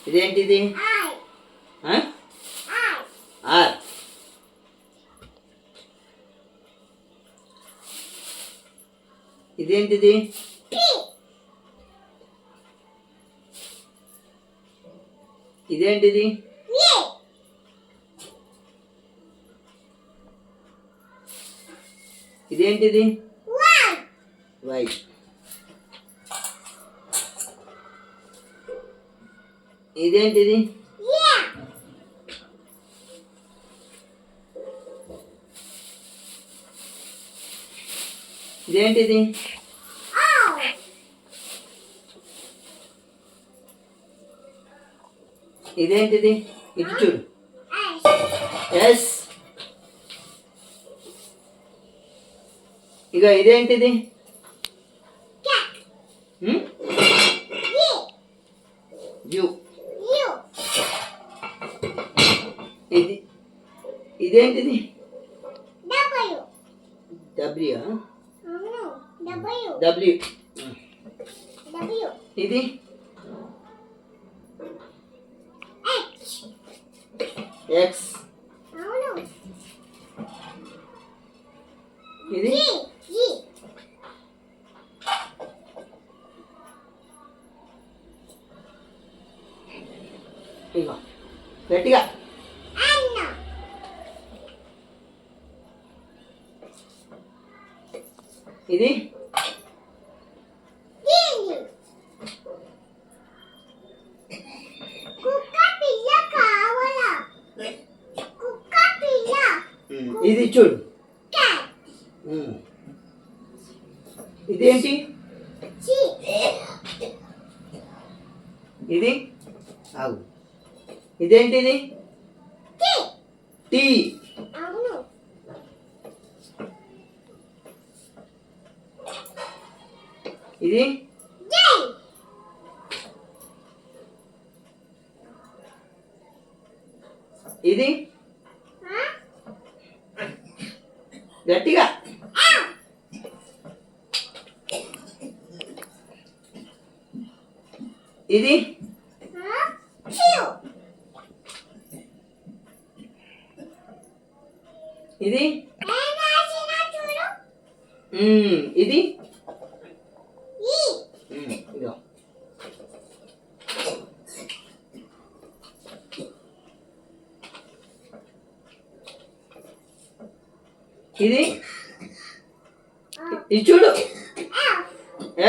ఇదేంటిది? ఆర్. ఇదేంటిది? ఇదేంటిది? ఇదేంటిది? వై. ఇదేంటిది? ఇదేంటిది? ఇదేంటిది? ఇటు చూడు. ఎస్. ఇక ఇదేంటిది? యు. ఇది ఇదేంటిది? డబ్ల్యూ. డబ్ల్యూ. ఇది ఎక్స్. ఇది ఇగో గట్టిగా. ఇది ఇది చూడు. ఇదేంటి? ఇది ఆగు. ఇదేంటిది? టీ. ఇది ఇది గట్టిగా. ఇది ఇది ఇది ఇదో. ఇది ఇది చూడు.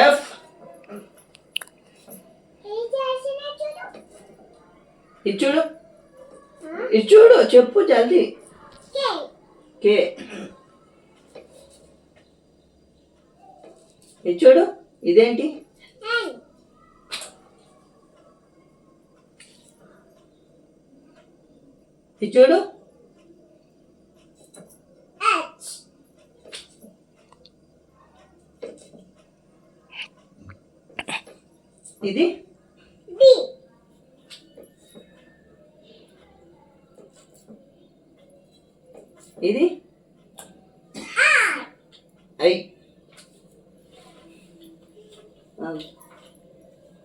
ఎఫ్. ఇది చూడు. ఇది చూడు. చెప్పు జల్దీ. కే. ఇది చూడు. ఇదేంటి? ఇది చూడు. ఇది ఇది ఐ.